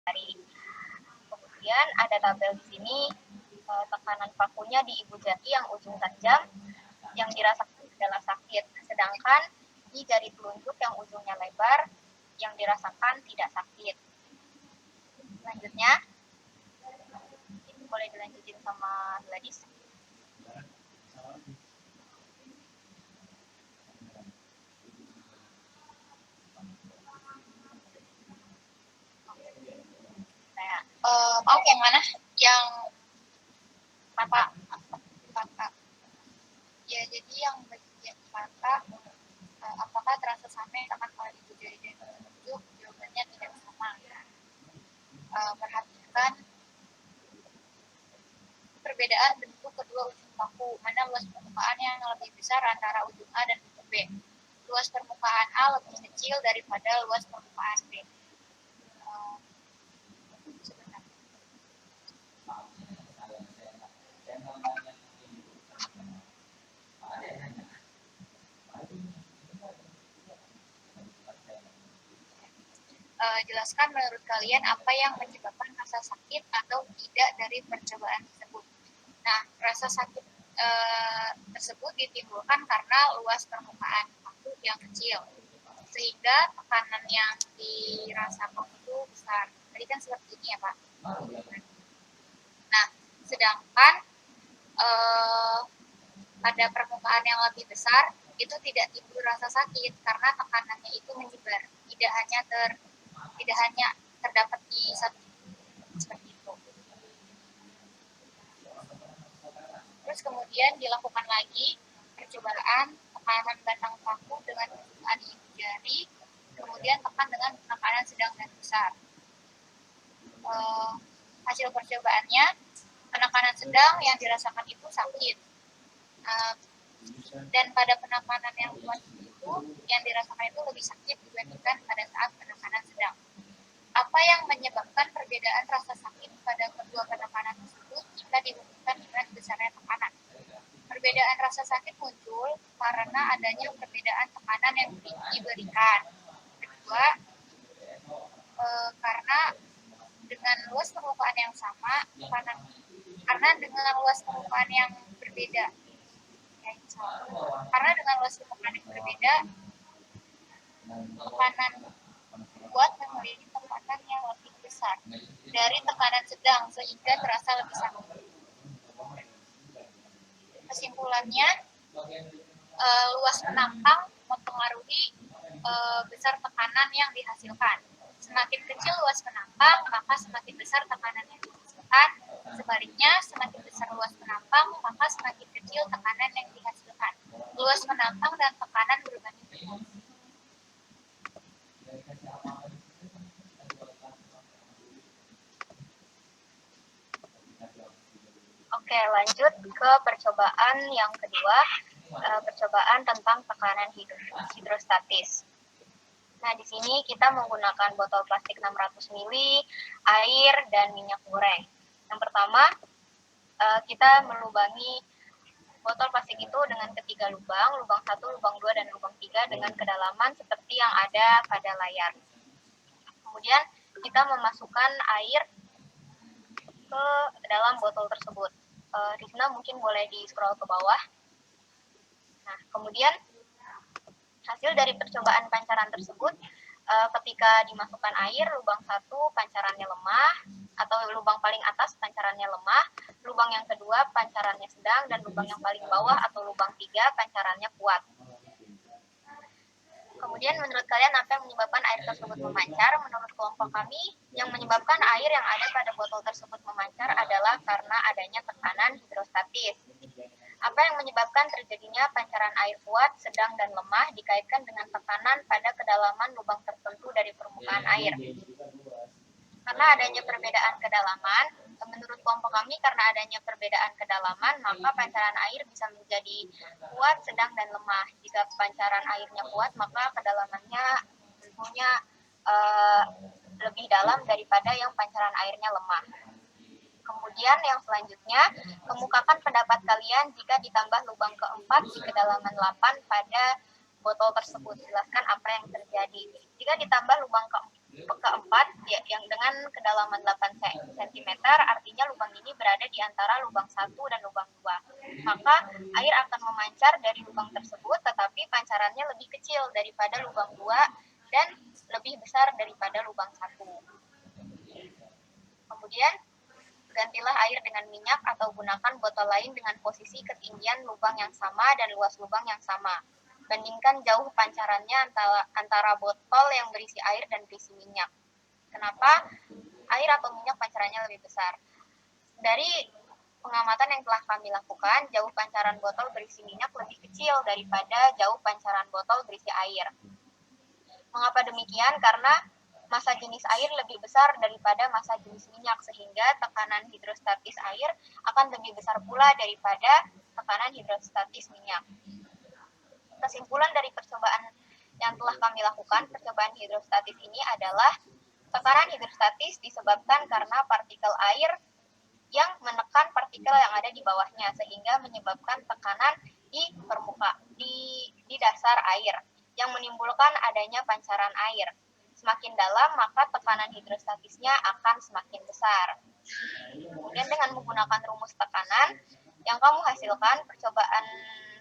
Kemudian ada tabel di sini tekanan pakunya di ibu jari yang ujung tajam yang dirasakan adalah sakit, sedangkan di jari telunjuk yang ujungnya lebar yang dirasakan tidak sakit. Selanjutnya boleh dilanjutin sama Gladys. Maaf, yang mana? Yang Mata. Ya, jadi yang bagian mata, apakah terasa sama dengan pada ibu jari dan telunjuk? Jawabannya tidak sama. Perhatikan perbedaan bentuk kedua ujung paku. Mana luas permukaan yang lebih besar antara ujung A dan ujung B? Luas permukaan A lebih kecil daripada luas permukaan B. Jelaskan menurut kalian apa yang menyebabkan rasa sakit atau tidak dari percobaan tersebut. Nah, rasa sakit tersebut ditimbulkan karena luas permukaan paku yang kecil, sehingga tekanan yang dirasakan itu besar. Tadi kan seperti ini ya, Pak. Nah, sedangkan pada permukaan yang lebih besar itu tidak timbul rasa sakit karena tekanannya itu menyebar, tidak hanya terdapat di satu seperti itu. Terus kemudian dilakukan lagi percobaan tekanan batang paku dengan ujung ibu jari, kemudian tekan dengan tekanan sedang dan besar. Hasil percobaannya, penekanan sedang yang dirasakan itu sakit, dan pada penekanan yang kuat itu yang dirasakan itu lebih sakit dibandingkan pada saat penekanan sedang. Apa yang menyebabkan perbedaan rasa sakit pada kedua penekanan tersebut jika dihubungkan dengan besarnya tekanan? Perbedaan rasa sakit muncul karena adanya perbedaan tekanan yang diberikan. Kedua, karena dengan luas permukaan yang sama, karena dengan luas permukaan yang berbeda. Karena dengan luas permukaan yang berbeda, tekanan kuat memiliki tekanan yang lebih besar dari tekanan sedang sehingga terasa lebih sakit. Kesimpulannya, luas penampang mempengaruhi besar tekanan yang dihasilkan. Semakin kecil luas penampang, maka semakin besar tekanan yang dihasilkan. Sebaliknya, semakin besar luas penampang, maka semakin kecil tekanan yang dihasilkan. Luas penampang dan tekanan berbanding terbalik. Oke, lanjut ke percobaan yang kedua, percobaan tentang tekanan hidrostatis. Nah, di sini kita menggunakan botol plastik 600 ml, air, dan minyak goreng. Yang pertama, kita melubangi botol plastik itu dengan ketiga lubang 1, lubang 2, dan lubang 3 dengan kedalaman seperti yang ada pada layar. Kemudian kita memasukkan air ke dalam botol tersebut. Rizna mungkin boleh di-scroll ke bawah. Nah, kemudian hasil dari percobaan pancaran tersebut, ketika dimasukkan air, lubang 1 pancarannya lemah, atau lubang paling atas pancarannya lemah, lubang yang kedua pancarannya sedang, dan lubang yang paling bawah atau lubang 3 pancarannya kuat. Kemudian menurut kalian apa yang menyebabkan air tersebut memancar? Menurut kelompok kami, yang menyebabkan air yang ada pada botol tersebut memancar adalah karena adanya tekanan hidrostatis. Apa yang menyebabkan terjadinya pancaran air kuat, sedang, dan lemah dikaitkan dengan tekanan pada kedalaman lubang tertentu dari permukaan air. Karena adanya perbedaan kedalaman, menurut kelompok kami karena adanya perbedaan kedalaman, maka pancaran air bisa menjadi kuat, sedang, dan lemah. Jika pancaran airnya kuat, maka kedalamannya tentunya lebih dalam daripada yang pancaran airnya lemah. Kemudian yang selanjutnya, kemukakan pendapat kalian jika ditambah lubang keempat di kedalaman 8 pada botol tersebut. Jelaskan apa yang terjadi. Jika ditambah lubang keempat keempat yang dengan kedalaman 8 cm, artinya lubang ini berada di antara lubang 1 dan lubang 2. Maka air akan memancar dari lubang tersebut, tetapi pancarannya lebih kecil daripada lubang 2 dan lebih besar daripada lubang 1. Kemudian gantilah air dengan minyak atau gunakan botol lain dengan posisi ketinggian lubang yang sama dan luas lubang yang sama. Bandingkan jauh pancarannya antara botol yang berisi air dan berisi minyak. Kenapa air atau minyak pancarannya lebih besar? Dari pengamatan yang telah kami lakukan, jauh pancaran botol berisi minyak lebih kecil daripada jauh pancaran botol berisi air. Mengapa demikian? Karena massa jenis air lebih besar daripada massa jenis minyak, sehingga tekanan hidrostatis air akan lebih besar pula daripada tekanan hidrostatis minyak. Kesimpulan dari percobaan yang telah kami lakukan, percobaan hidrostatis ini adalah tekanan hidrostatis disebabkan karena partikel air yang menekan partikel yang ada di bawahnya, sehingga menyebabkan tekanan di dasar air yang menimbulkan adanya pancaran air. Semakin dalam, maka tekanan hidrostatisnya akan semakin besar. Kemudian dengan menggunakan rumus tekanan yang kamu hasilkan, percobaan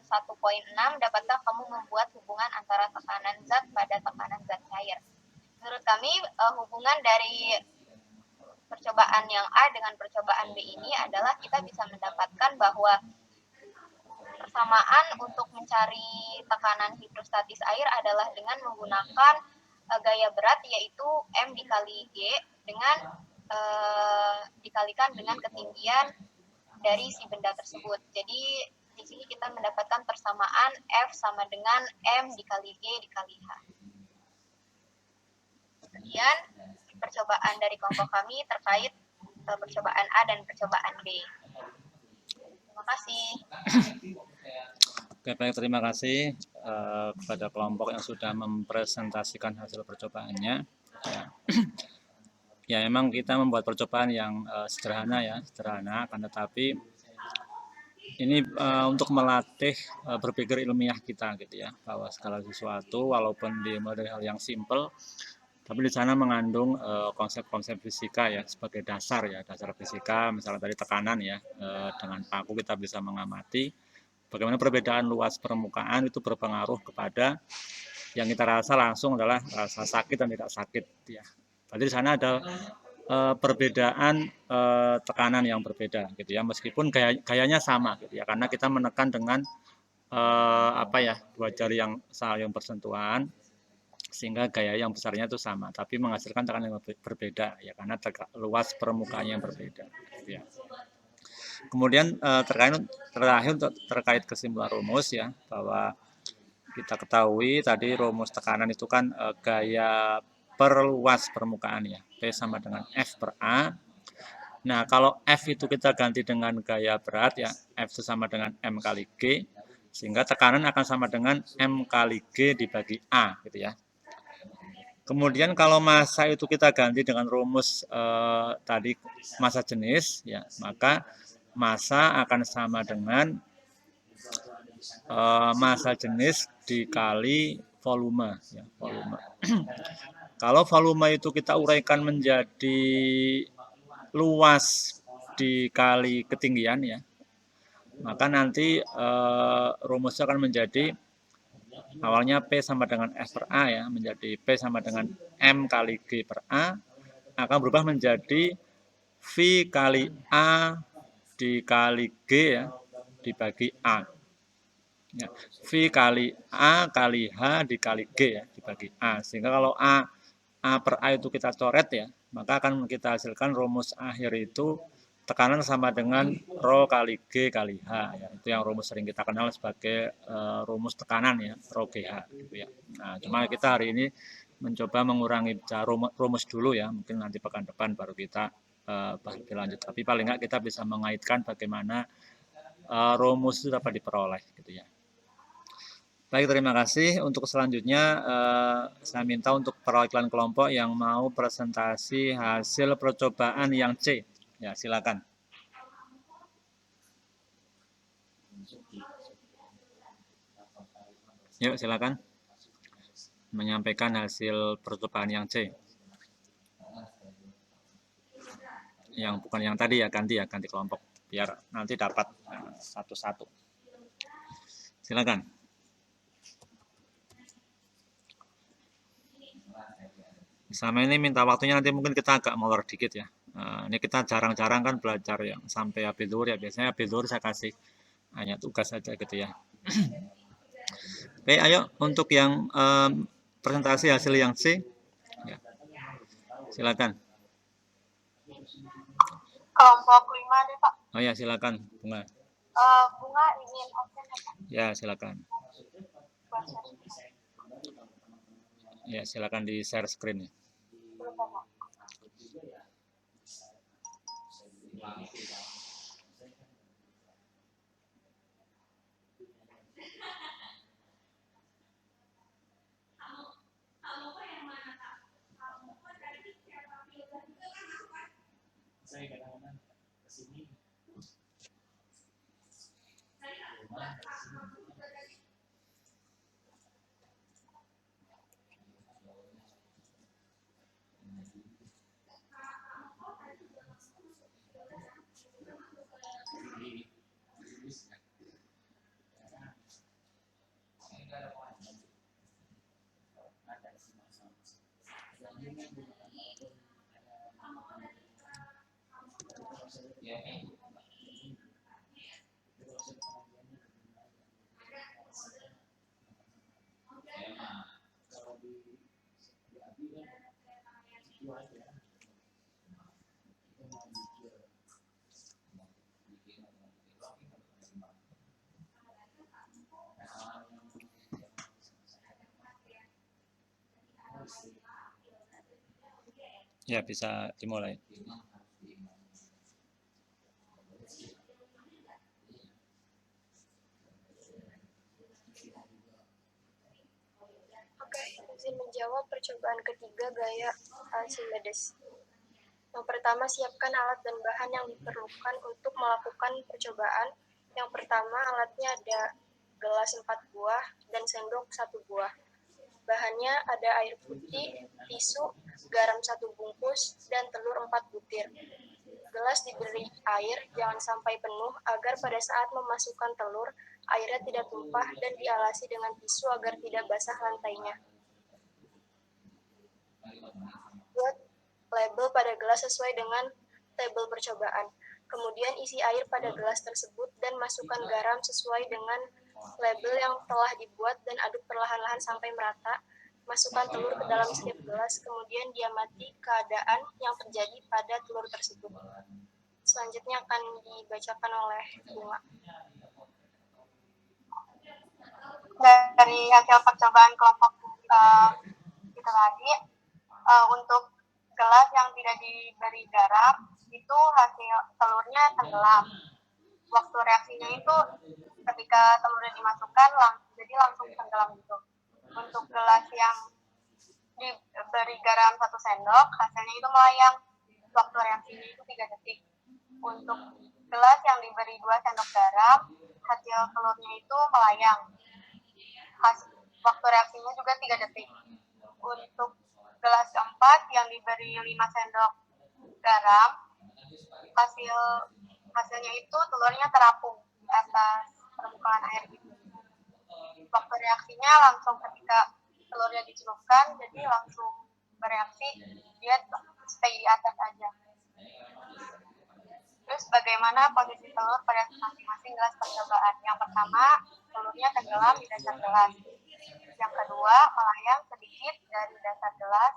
1.6, dapatkah kamu membuat hubungan antara tekanan zat pada tekanan zat cair? Menurut kami, hubungan dari percobaan yang A dengan percobaan B ini adalah kita bisa mendapatkan bahwa persamaan untuk mencari tekanan hidrostatis air adalah dengan menggunakan gaya berat, yaitu M dikali G dengan dikalikan dengan ketinggian dari si benda tersebut. Jadi di sini kita mendapatkan persamaan F sama dengan M dikali G dikali H. Sekian percobaan dari kelompok kami terkait percobaan A dan percobaan B. Terima kasih. Oke, baik, terima kasih kepada kelompok yang sudah mempresentasikan hasil percobaannya. Ya. Ya, memang kita membuat percobaan yang sederhana, akan tetapi ini untuk melatih berpikir ilmiah kita, gitu ya, bahwa segala sesuatu walaupun dimulai dari hal yang simple, tapi di sana mengandung konsep-konsep fisika ya sebagai dasar fisika. Misalnya tadi tekanan ya, dengan paku kita bisa mengamati bagaimana perbedaan luas permukaan itu berpengaruh kepada yang kita rasa langsung adalah rasa sakit dan tidak sakit ya. Berarti di sana ada perbedaan tekanan yang berbeda gitu ya, meskipun gayanya sama gitu ya, karena kita menekan dengan dua jari yang saling bersentuhan, sehingga gaya yang besarnya itu sama, tapi menghasilkan tekanan yang berbeda ya, karena luas permukaannya yang berbeda gitu ya. Kemudian terkait kesimpulan rumus ya, bahwa kita ketahui tadi rumus tekanan itu kan gaya per luas permukaan ya, P sama dengan F per A. Nah, kalau F itu kita ganti dengan gaya berat ya, F itu sama dengan M kali G, sehingga tekanan akan sama dengan M kali G dibagi A gitu ya. Kemudian kalau massa itu kita ganti dengan rumus tadi massa jenis ya, maka massa akan sama dengan massa jenis dikali volume ya, volume. Kalau volume itu kita uraikan menjadi luas dikali ketinggian ya, maka nanti rumusnya akan menjadi awalnya P sama dengan F per A ya, menjadi P sama dengan M kali G per A, akan berubah menjadi V kali A dikali G ya, dibagi A. Ya, V kali A kali H dikali G ya, dibagi A. Sehingga kalau A per A itu kita coret ya, maka akan kita hasilkan rumus akhir itu tekanan sama dengan Rho kali G kali H ya. Itu yang rumus sering kita kenal sebagai rumus tekanan ya, Rho GH gitu ya. Nah, cuma kita hari ini mencoba mengurangi rumus dulu ya, mungkin nanti pekan depan baru kita bahas lebih lanjut. Tapi paling nggak kita bisa mengaitkan bagaimana rumus itu dapat diperoleh gitu ya. Baik, terima kasih. Untuk selanjutnya saya minta untuk perwakilan kelompok yang mau presentasi hasil percobaan yang C. Ya, silakan. Yuk, silakan menyampaikan hasil percobaan yang C. yang bukan yang tadi ya, ganti kelompok biar nanti dapat satu-satu. Silakan. Sama ini minta waktunya nanti mungkin kita agak molor dikit ya. Ini kita jarang-jarang kan belajar yang sampai habis zuhur ya. Biasanya habis zuhur saya kasih hanya tugas saja gitu ya. Oke, ayo untuk yang presentasi hasil yang C. Ya. Silakan. Kelompok 5 deh Pak. Oh ya, silakan Bunga. Bunga ingin absen ya Pak. Ya, silakan. Buat share. Ya, silakan di share screen ya. Belum Pak. Ya, bisa dimulai. Oke, izin menjawab percobaan ketiga gaya Archimedes. Yang pertama, siapkan alat dan bahan yang diperlukan untuk melakukan percobaan. Yang pertama, alatnya ada gelas 4 buah dan sendok 1 buah. Bahannya ada air putih, tisu, garam 1 bungkus, dan telur 4 butir. Gelas diberi air, jangan sampai penuh, agar pada saat memasukkan telur, airnya tidak tumpah dan dialasi dengan tisu agar tidak basah lantainya. Buat label pada gelas sesuai dengan tabel percobaan. Kemudian isi air pada gelas tersebut dan masukkan garam sesuai dengan label yang telah dibuat dan aduk perlahan-lahan sampai merata. Masukkan telur ke dalam setiap gelas, kemudian diamati keadaan yang terjadi pada telur tersebut. Selanjutnya akan dibacakan oleh Bunga. Dari hasil percobaan kelompok kita tadi, untuk gelas yang tidak diberi garam, itu hasil telurnya tenggelam. Waktu reaksinya itu ketika telurnya dimasukkan jadi langsung tenggelam gitu. Untuk gelas yang diberi garam 1 sendok, hasilnya itu melayang. Waktu reaksinya itu 3 detik. Untuk gelas yang diberi 2 sendok garam, hasil telurnya itu melayang. Waktu reaksinya juga 3 detik. Untuk gelas keempat yang diberi 5 sendok garam, hasilnya itu telurnya terapung di atas permukaan air gitu. Waktu reaksinya langsung ketika telurnya dicelupkan, jadi langsung bereaksi, dia stay di atas aja. Terus bagaimana posisi telur pada masing-masing gelas percobaan? Yang pertama, telurnya tenggelam di dasar gelas. Yang kedua, melayang sedikit dari dasar gelas.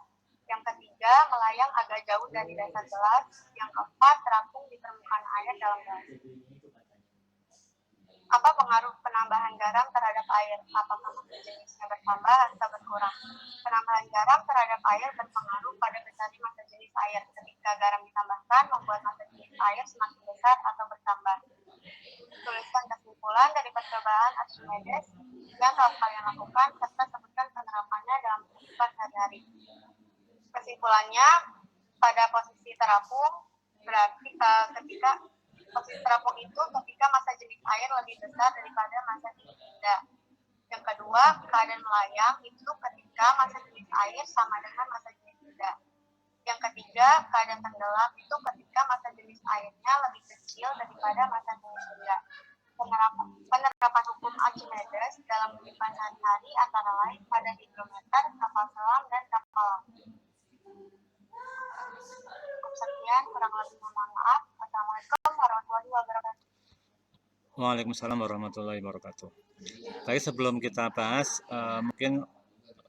Yang ketiga, melayang agak jauh dari dasar gelas. Yang keempat, terapung di permukaan air dalam gelas. Apa pengaruh penambahan garam terhadap air? Apakah massa jenisnya bertambah atau berkurang? Penambahan garam terhadap air berpengaruh pada besarnya massa jenis air. Ketika garam ditambahkan, membuat massa jenis air semakin besar atau bertambah. Tuliskan kesimpulan dari percobaan Archimedes yang telah kalian lakukan, serta sebutkan penerapannya dalam kehidupan sehari-hari. Kesimpulannya, pada posisi terapung, berarti ketika posisi terapung itu ketika massa jenis air lebih besar daripada massa jenis tidak. Yang kedua, keadaan melayang itu ketika massa jenis air sama dengan massa jenis tidak. Yang ketiga, keadaan tenggelam itu ketika massa airnya lebih kecil daripada massa jenis benda. Penerapan hukum Archimedes dalam kehidupan sehari-hari antara lain pada hidrometer, kapal selam, dan kapal laut. Cukup sekian, kurang lebih mohon maaf. Assalamualaikum warahmatullahi wabarakatuh. Waalaikumsalam warahmatullahi wabarakatuh. Baik, sebelum kita bahas, mungkin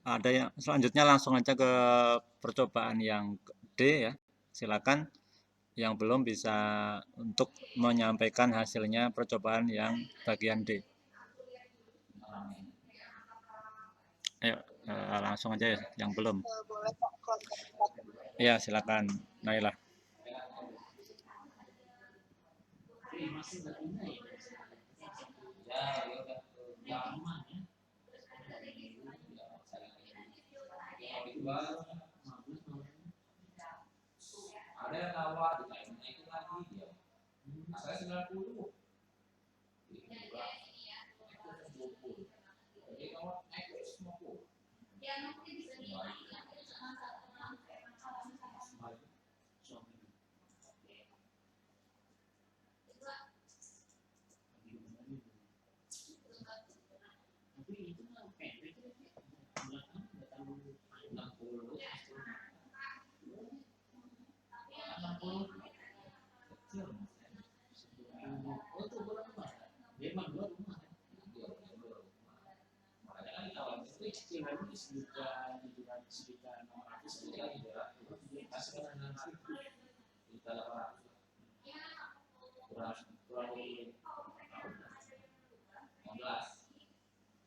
ada yang selanjutnya langsung aja ke percobaan yang D ya. Silakan yang belum bisa untuk menyampaikan hasilnya percobaan yang bagian D. Ayo, langsung aja ya yang belum. Boleh Pak, Ya, silakan Naila. Ada yang nawar naikin lagi dia. Saya 90. Jadi kalau naik 50.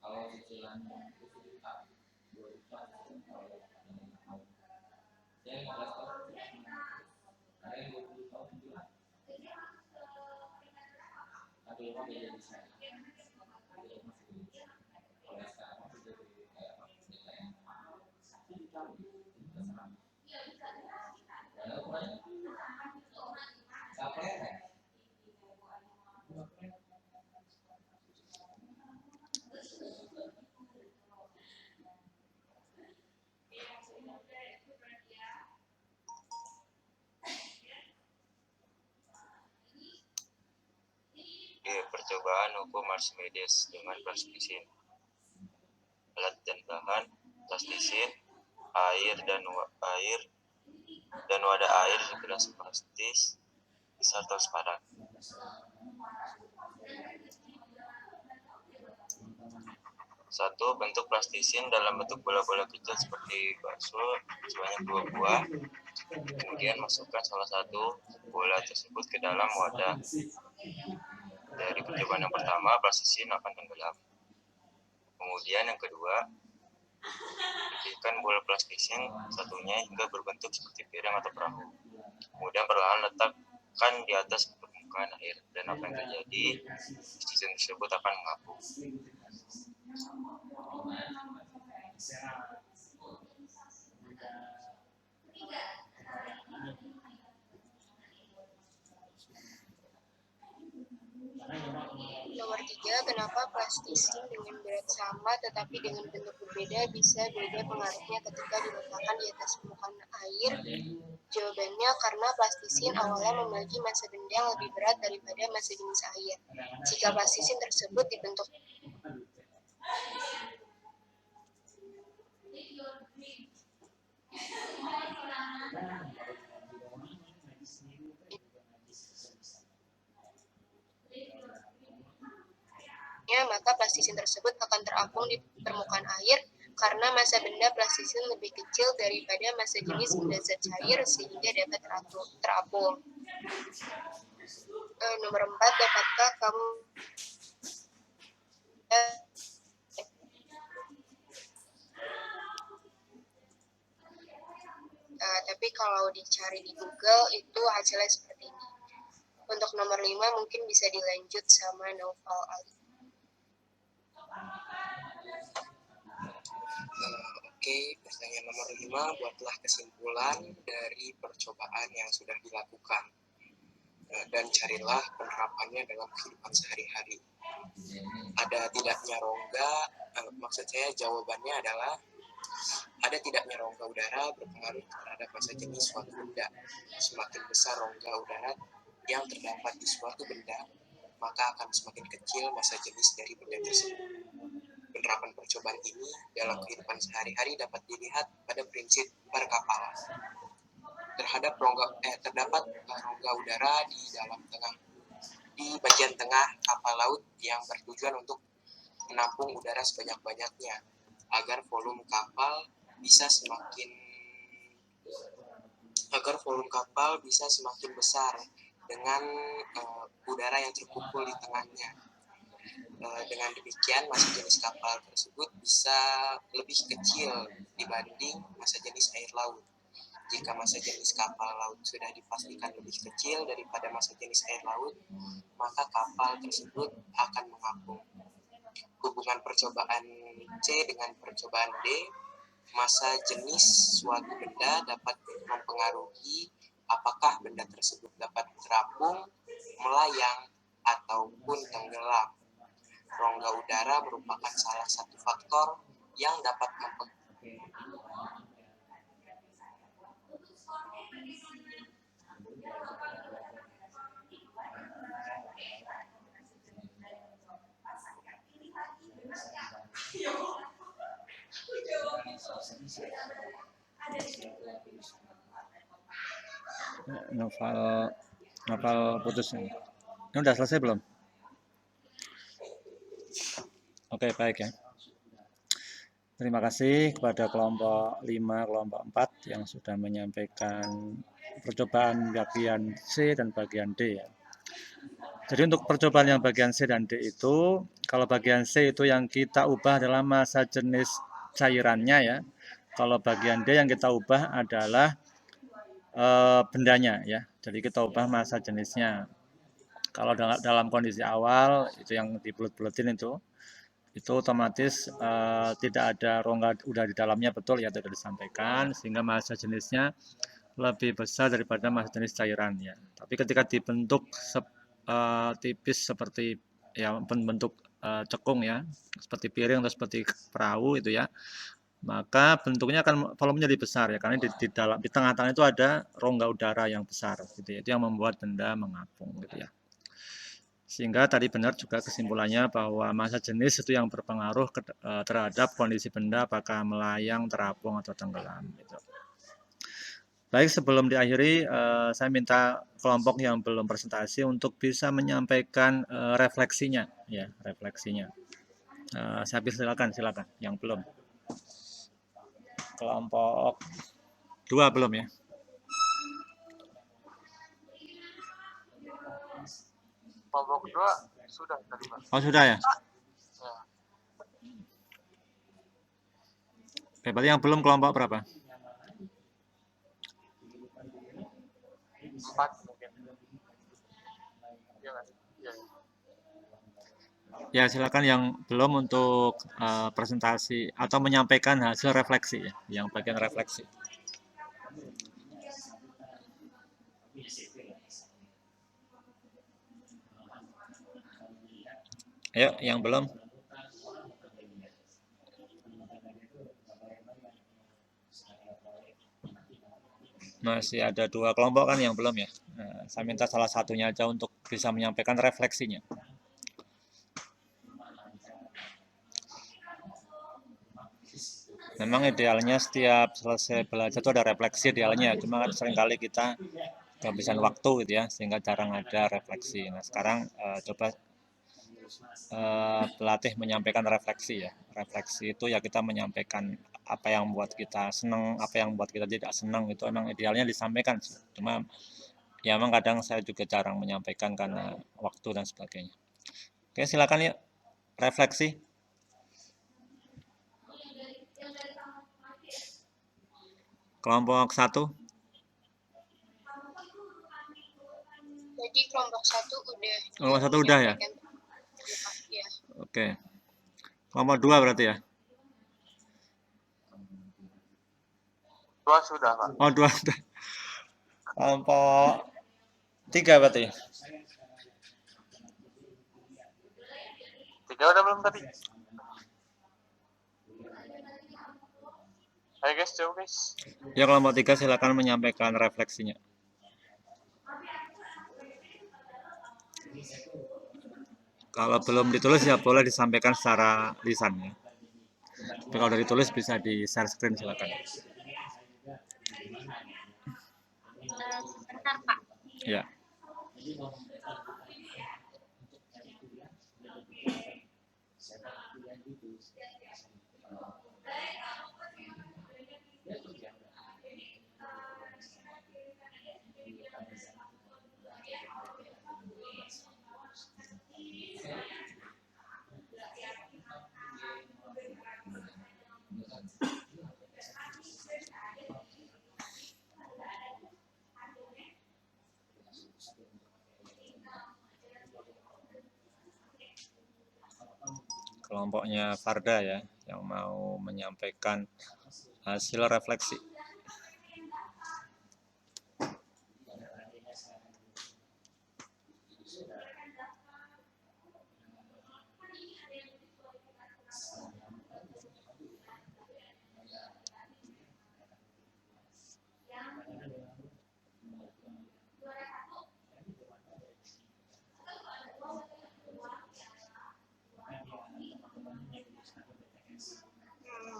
Kalau cicilannya itu juta, 2 juta, saya 15 tahun, ada yang 20 tahun juga, tapi emang dia jadi saya, dia masih kalau sekarang masih jadi kayak apa, kayak padahal ukurannya capek ya. Percobaan hukum Archimedes dengan plastisin. Alat dan bahan: plastisin, air dan wadah air di gelas plastis besar transparan. Satu, bentuk plastisin dalam bentuk bola-bola kecil seperti bakso sebanyak 2 buah. Kemudian masukkan salah satu bola tersebut ke dalam wadah. Dari percobaan yang pertama, plastisin akan tenggelam. Kemudian yang kedua, pipihkan bola plastisin satunya hingga berbentuk seperti piring atau perahu. Kemudian perlahan letakkan di atas permukaan air, dan apa yang terjadi? Plastisin tersebut akan mengapung. Nomor 3, kenapa plastisin dengan berat sama tetapi dengan bentuk berbeda bisa beda pengaruhnya ketika diletakkan di atas permukaan air? Jawabannya karena plastisin awalnya memiliki massa benda yang lebih berat daripada massa jenis air. Jika plastisin tersebut dibentuk maka plastisin tersebut akan terapung di permukaan air karena massa benda plastisin lebih kecil daripada massa jenis benda zat cair sehingga dapat terapung. Nomor 4, dapatkah kamu tapi kalau dicari di Google itu hasilnya seperti ini. Untuk nomor 5 mungkin bisa dilanjut sama Naufal Ali. Oke, pertanyaan nomor 5, buatlah kesimpulan dari percobaan yang sudah dilakukan dan carilah penerapannya dalam kehidupan sehari-hari. Ada tidaknya rongga, maksud saya jawabannya adalah ada tidaknya rongga udara berpengaruh terhadap massa jenis suatu benda. Semakin besar rongga udara yang terdapat di suatu benda, maka akan semakin kecil massa jenis dari benda tersebut. Penerapan percobaan ini dalam kehidupan sehari-hari dapat dilihat pada prinsip perkapalan. Terdapat rongga udara di bagian tengah kapal laut yang bertujuan untuk menampung udara sebanyak-banyaknya agar volume kapal bisa semakin besar dengan udara yang terkumpul di tengahnya. Dengan demikian, massa jenis kapal tersebut bisa lebih kecil dibanding massa jenis air laut. Jika massa jenis kapal laut sudah dipastikan lebih kecil daripada massa jenis air laut, maka kapal tersebut akan mengapung. Hubungan percobaan C dengan percobaan D, massa jenis suatu benda dapat mempengaruhi apakah benda tersebut dapat terapung, melayang, ataupun tenggelam. Rongga udara merupakan salah satu faktor yang dapat Novel putus ini. Ini udah selesai belum? Oke, baik ya. Terima kasih kepada kelompok 5, kelompok 4 yang sudah menyampaikan percobaan bagian C dan bagian D ya. Jadi untuk percobaan yang bagian C dan D itu, kalau bagian C itu yang kita ubah adalah massa jenis cairannya ya. Kalau bagian D yang kita ubah adalah bendanya ya. Jadi kita ubah massa jenisnya. Kalau dalam kondisi awal itu yang dibulet-buletin itu otomatis tidak ada rongga udara di dalamnya, betul ya, tidak disampaikan, sehingga massa jenisnya lebih besar daripada massa jenis cairan ya. Tapi ketika dibentuk tipis seperti ya bentuk cekung ya, seperti piring atau seperti perahu itu ya, maka bentuknya akan volumenya lebih besar ya, karena di tengah-tengah itu ada rongga udara yang besar gitu ya, itu yang membuat benda mengapung gitu ya. Sehingga tadi benar juga kesimpulannya bahwa massa jenis itu yang berpengaruh terhadap kondisi benda apakah melayang, terapung, atau tenggelam. Gitu. Baik, sebelum diakhiri, saya minta kelompok yang belum presentasi untuk bisa menyampaikan refleksinya. Ya, refleksinya. Saya silakan yang belum. Kelompok 2 belum ya? Kelompok 2 sudah tadi, Pak. Oh, sudah ya? Ya. Oke, berarti yang belum kelompok berapa? 4 mungkin. Ya, ya. Ya, silakan yang belum untuk presentasi atau menyampaikan hasil refleksi ya, yang bagian refleksi. Ayo, yang belum. Masih ada 2 kelompok kan yang belum ya. Nah, saya minta salah satunya aja untuk bisa menyampaikan refleksinya. Memang idealnya setiap selesai belajar itu ada refleksi idealnya, cuma kan seringkali kita kehabisan waktu gitu ya, sehingga jarang ada refleksi. Nah, sekarang coba pelatih menyampaikan refleksi ya. Refleksi itu ya kita menyampaikan apa yang membuat kita senang, apa yang membuat kita tidak senang, itu memang idealnya disampaikan. Cuma ya memang kadang saya juga jarang menyampaikan karena waktu dan sebagainya. Oke, silakan ya refleksi. Kelompok 1. Jadi kelompok 1 udah. Kelompok 1 udah ya? Ya. Oke. Kelompok 2 berarti ya? 2 sudah, Pak. Oh, 2 sudah. Kelompok 3 berarti? 3 udah belum tadi? Ayo guys, jauh guys. Ya, kelompok 3 silakan menyampaikan refleksinya. Kalau belum ditulis ya boleh disampaikan secara lisan ya. Tapi kalau udah ditulis bisa di share screen silakan. Sebentar Pak. Ya. Kelompoknya Farda ya yang mau menyampaikan hasil refleksi.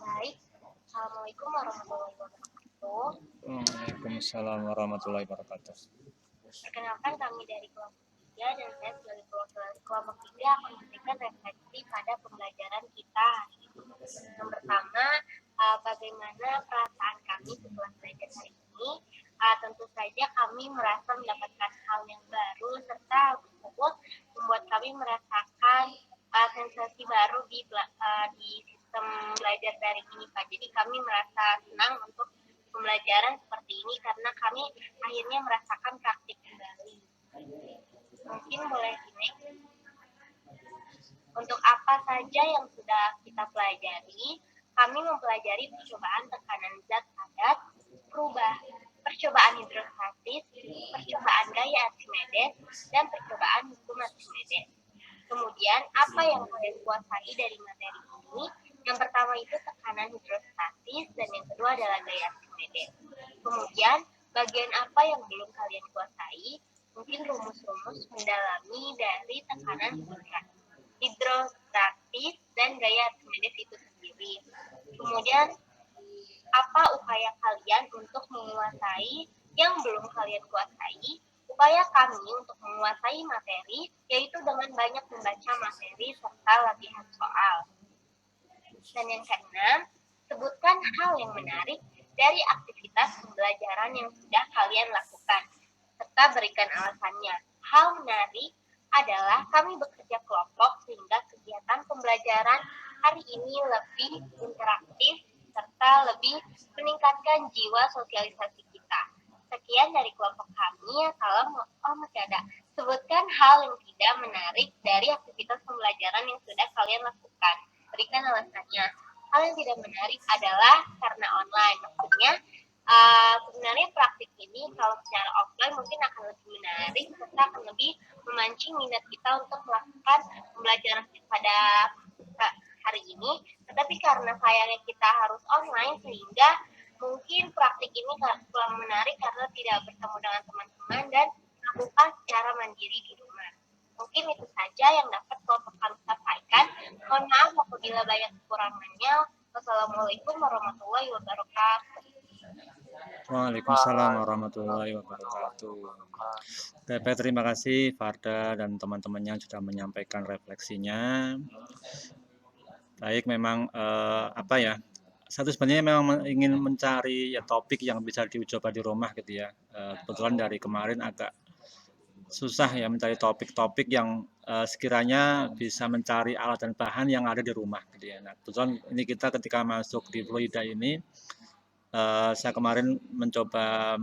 Baik. Assalamualaikum warahmatullahi wabarakatuh. Waalaikumsalam warahmatullahi wabarakatuh. Perkenalkan kami dari kelompok 3 dan saya sebagai perwakilan kelompok 3 akan memberikan refleksi pada pembelajaran kita hari ini. Yang pertama, bagaimana perasaan kami setelah belajar hari ini? Tentu saja kami merasa mendapatkan hal yang baru serta tersebut membuat kami merasakan sensasi baru di sistem belajar daring ini, Pak. Jadi kami merasa senang untuk pembelajaran seperti ini karena kami akhirnya merasakan praktik kembali. Mungkin boleh ini. Untuk apa saja yang sudah kita pelajari, kami mempelajari percobaan tekanan zat padat, percobaan hidrostatis, percobaan gaya Archimedes, dan percobaan hukum Archimedes. Kemudian, apa yang kalian kuasai dari materi ini? Yang pertama itu tekanan hidrostatis, dan yang kedua adalah gaya Archimedes. Kemudian, bagian apa yang belum kalian kuasai? Mungkin rumus-rumus mendalami dari tekanan hidrostatis dan gaya Archimedes itu sendiri. Kemudian, apa upaya kalian untuk menguasai yang belum kalian kuasai? Upaya kami untuk menguasai materi yaitu dengan banyak membaca materi serta latihan soal. Dan yang keenam, sebutkan hal yang menarik dari aktivitas pembelajaran yang sudah kalian lakukan, serta berikan alasannya. Hal menarik adalah kami bekerja kelompok sehingga kegiatan pembelajaran hari ini lebih interaktif serta lebih meningkatkan jiwa sosialisasi kita. Sekian dari kelompok kami. Masih ada. Sebutkan hal yang tidak menarik dari aktivitas pembelajaran yang sudah kalian lakukan. Berikan alasannya. Hal yang tidak menarik adalah karena online. Maksudnya, sebenarnya praktik ini kalau secara offline mungkin akan lebih menarik serta akan lebih memancing minat kita untuk melakukan pembelajaran pada hari ini. Tetapi karena sayangnya kita harus online sehingga mungkin praktik ini kurang menarik karena tidak bertemu dengan teman-teman dan melakukan secara mandiri di rumah. Mungkin itu saja yang dapat kelompok kami sampaikan. Mohon maaf apabila banyak kekurangannya. Wassalamualaikum warahmatullahi wabarakatuh. Waalaikumsalam warahmatullahi wabarakatuh. Baik, terima kasih Farda dan teman-temannya sudah menyampaikan refleksinya. Baik, memang satu sebenarnya memang ingin mencari ya topik yang bisa dicoba di rumah gitu ya. Kebetulan dari kemarin agak susah ya mencari topik-topik yang sekiranya bisa mencari alat dan bahan yang ada di rumah gitu ya. Nah, kebetulan ini kita ketika masuk di Florida ini saya kemarin mencoba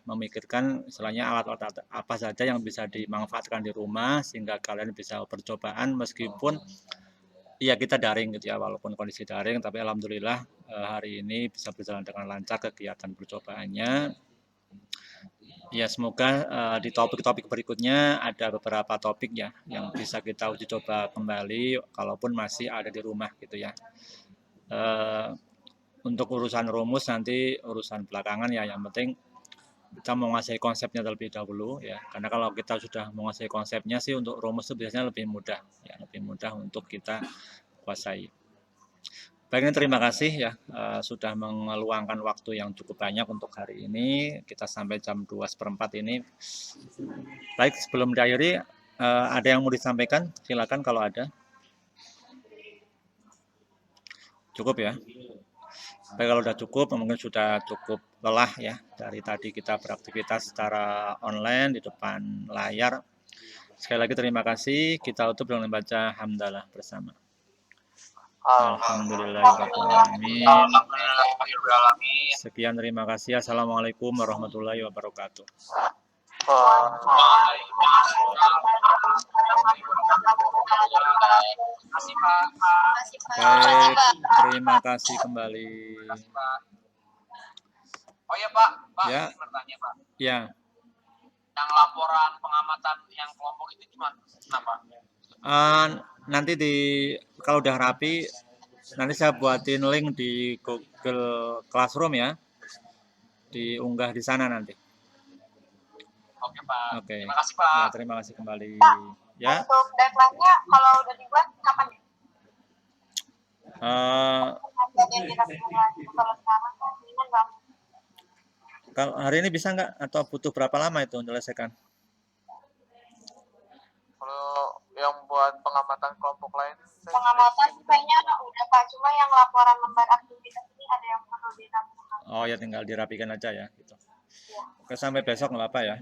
memikirkan istilahnya alat-alat apa saja yang bisa dimanfaatkan di rumah sehingga kalian bisa percobaan meskipun ya kita daring gitu ya, walaupun kondisi daring, tapi alhamdulillah hari ini bisa berjalan dengan lancar kegiatan percobaannya. Ya semoga di topik-topik berikutnya ada beberapa topik ya yang bisa kita uji coba kembali, kalaupun masih ada di rumah gitu ya. Untuk urusan rumus nanti urusan belakangan ya, yang penting kita menguasai konsepnya terlebih dahulu ya. Karena kalau kita sudah menguasai konsepnya sih untuk rumus itu biasanya lebih mudah ya, lebih mudah untuk kita kuasai. Baik, terima kasih ya sudah meluangkan waktu yang cukup banyak untuk hari ini. Kita sampai jam 2:04 ini. Baik, sebelum diakhiri ada yang mau disampaikan? Silakan kalau ada. Cukup ya. Baik, kalau sudah cukup, mungkin sudah cukup lelah ya dari tadi kita beraktivitas secara online di depan layar. Sekali lagi terima kasih. Kita tutup dengan membaca hamdalah bersama. Alhamdulillahirrahmanirrahim. Sekian, terima kasih. Assalamualaikum warahmatullahi wabarakatuh. Baik, terima kasih kembali. Oh ya Pak, Ya. ini bertanya Pak. Ya. Yang laporan pengamatan yang kelompok itu gimana? Kenapa? Nanti kalau udah rapi, nanti saya buatin link di Google Classroom ya, diunggah di sana nanti. Oke Pak. Oke. Terima kasih Pak. Ya, terima kasih kembali. Pak, Ya. untuk deadline-nya kalau udah dibuat kapan? Yang dirapikan lagi kalau sekarang kan nggak. Kalau hari ini bisa nggak atau butuh berapa lama itu menyelesaikan? Kalau yang buat pengamatan kelompok lain, Pengamatan kayaknya udah Pak, cuma yang laporan lembar aktivitas ini ada yang perlu dirapikan. Oh ya, tinggal dirapikan aja ya. Gitu. Ya. Oke, sampai besok nggak apa-apa ya.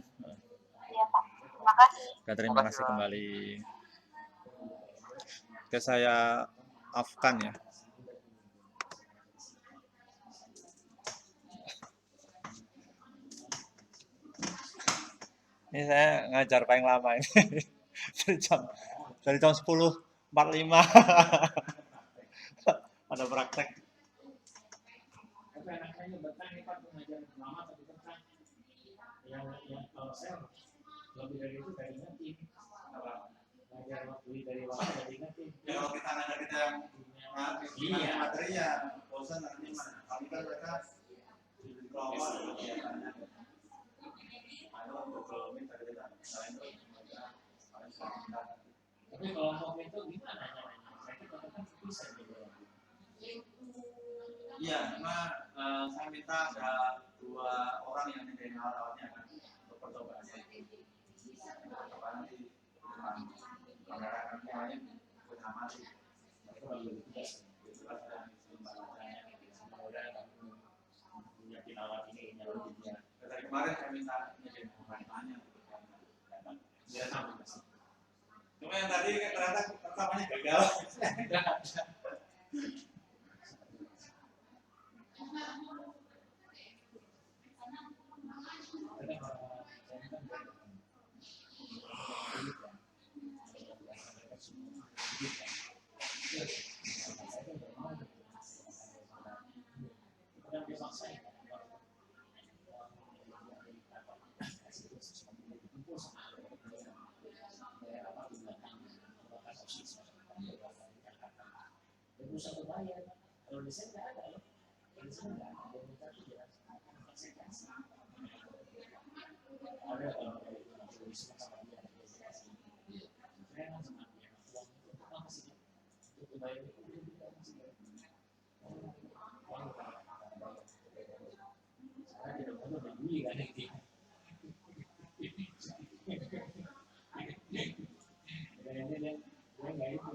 Iya Pak, terima kasih. Oke, terima kasih kembali. Oke, saya off-kan ya. Ini saya ngajar paling lama ini. dari jam 10:45. Ada praktek. Kalau kita ngajar kita yang materinya, bosan nanti mana? Kami kan mereka di kelompok Tapi kelompok itu gimana caranya? Saya katakan bisa gitu. Iya, cuma saya minta ada 2 orang yang menjadi alat-alatnya kan untuk percobaan. Percobaan nanti pengarahkan yang lain punya mati. Itu lagi tugas. Tugas dan lembaga-lembaganya. Semoga punya alat ini nyalur dia. Dari kemarin saya minta menjadi pengarahkannya. Dia sama sih. Cuma yang tadi ternyata pertamanya gagal. Satu bayar, kalau di sini nggak ada loh, di sini nggak ada dokumentasi jelas, ada kalau di sini sama dia, saya kan sama dia, uang itu apa sih untuk bayar itu apa sih? Saya tidak mau beli kan itu. Dia nggak itu.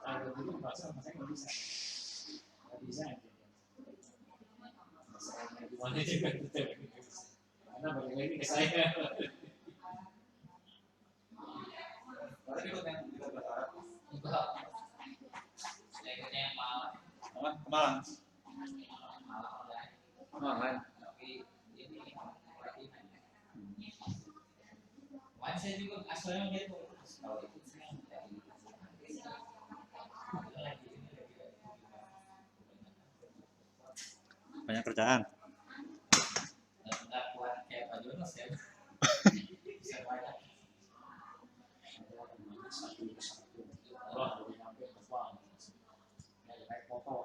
Kalau dulu bahasa saya nggak bisa aja. Gimana juga betul. Karena balik lagi ke saya. Berarti ikut yang 13 Arab? Enggak. Saya ikutnya yang Malang. Malang. Malang. Tapi ini pelatihan. Wah, saya juga asalnya gitu. Kalau itu saya banyak kerjaan. Ada naik motor